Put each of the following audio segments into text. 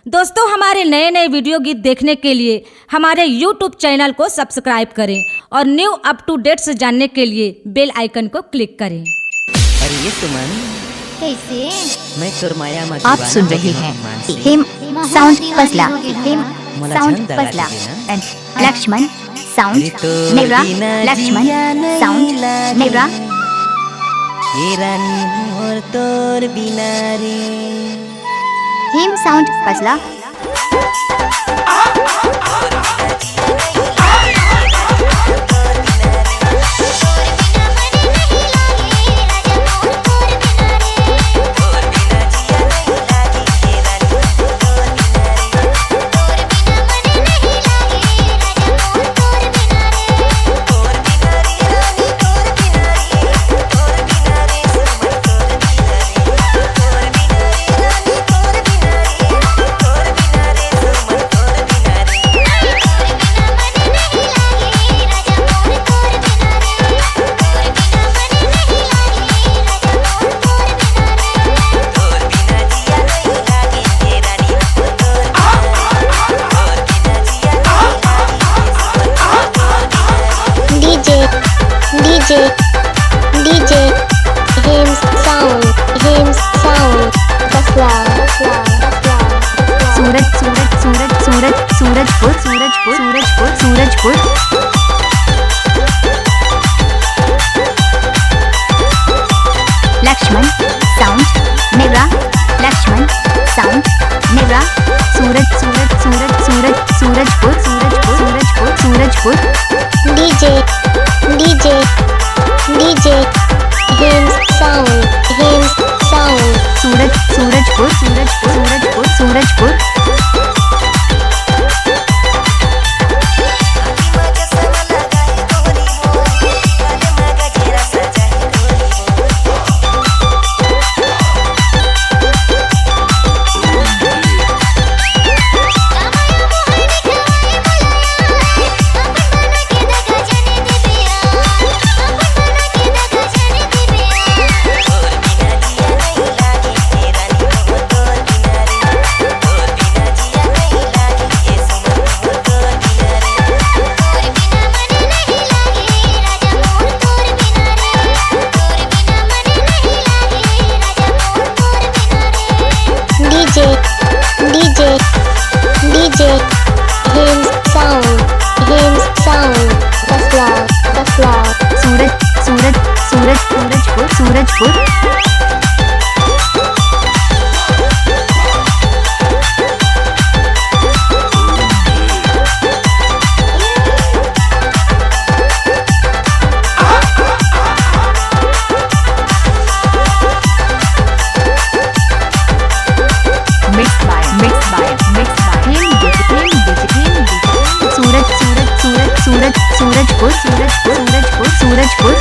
दोस्तों, हमारे नए नए वीडियो गीत देखने के लिए हमारे YouTube चैनल को सब्सक्राइब करें और न्यू अप टू डेट्स जानने के लिए बेल आइकन को क्लिक करें। अरे ये सुमन, कैसे? मैं सुरमाया में आप सुन रहे हैं Him Sound Fasla, Him Sound Fasla and Laxman Sound Newra, Laxman Sound Newra. ये रानी मोर तोर बिना रे। Him Sound Fasla. DJ Hims Sound Fasla. Surajpur Laxman Sound Newra, Laxman Sound Newra. Surajpur DJ Hims Sound Surajpur. DJ Hims Sound Fasla. Surajpur. Surajpur.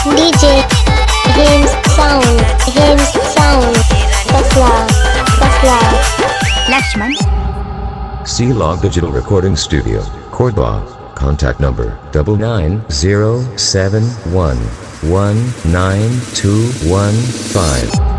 DJ Hims Sound फसला। Lakshman C-Log Digital Recording Studio, Cordoba. Contact number 990714 19215.